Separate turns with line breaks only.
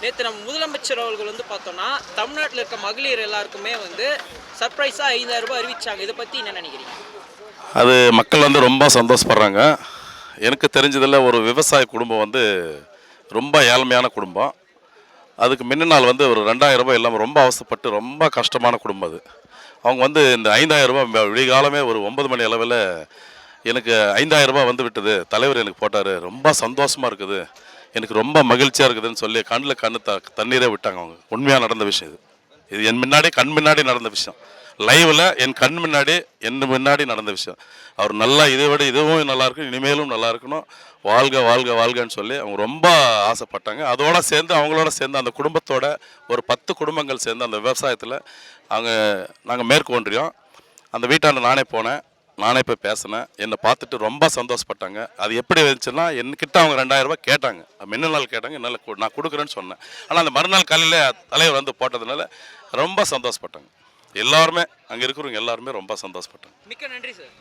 நேற்று நம்ம முதலமைச்சர் அவர்கள் பார்த்தோம்னா தமிழ்நாட்டில் இருக்க மகளிர் எல்லாருக்குமே சர்ப்ரைஸாக 5000 ரூபாய் அறிவிச்சாங்க. இதை பற்றி என்ன நினைக்கிறீங்க?
அது மக்கள் ரொம்ப சந்தோஷப்படுறாங்க. எனக்கு தெரிஞ்சதில் ஒரு விவசாய குடும்பம் ரொம்ப ஏழ்மையான குடும்பம். அதுக்கு முன்ன நாள் ஒரு 2000 ரூபாய் இல்லாமல் ரொம்ப அவசரப்பட்டு ரொம்ப கஷ்டமான குடும்பம் அது. அவங்க இந்த 5000 ரூபாய் விடிகாலமே ஒரு 9 மணி அளவில் எனக்கு 5000 ரூபாய் விட்டது, தலைவர் எனக்கு போட்டார், ரொம்ப சந்தோஷமாக இருக்குது, எனக்கு ரொம்ப மகிழ்ச்சியாக இருக்குதுன்னு சொல்லி கண்ணில் தண்ணீரே விட்டாங்க. அவங்க உண்மையாக நடந்த விஷயம் இது. இது என் முன்னாடி கண் முன்னாடி நடந்த விஷயம். லைவில் என் கண் முன்னாடி நடந்த விஷயம். அவர் நல்லா இதை விட இதுவும் நல்லா இருக்கும், இனிமேலும் நல்லா இருக்கணும், வாழ்க வாழ்க வாழ்கன்னு சொல்லி அவங்க ரொம்ப ஆசைப்பட்டாங்க. அதோடு சேர்ந்து அவங்களோட சேர்ந்து அந்த குடும்பத்தோட ஒரு 10 குடும்பங்கள் சேர்ந்து அந்த விவசாயத்தில் நாங்கள் மேற்கு ஒன்றியம் அந்த வீட்டாண்ட நானே போனேன். நானே போய் பேசினேன். என்னை பார்த்துட்டு ரொம்ப சந்தோஷப்பட்டாங்க. அது எப்படி இருந்துச்சுன்னா, என்கிட்ட அவங்க 2000 ரூபாய் கேட்டாங்க. முன்ன நாள் கேட்டாங்க, என்னால் நான் கொடுக்குறேன்னு சொன்னேன். ஆனால் அந்த மறுநாள் காலையில் தலைவர் போட்டதுனால ரொம்ப சந்தோஷப்பட்டாங்க. எல்லாருமே அங்கே இருக்கிறவங்க எல்லாருமே ரொம்ப சந்தோஷப்பட்டாங்க.
மிக்க நன்றி சார்.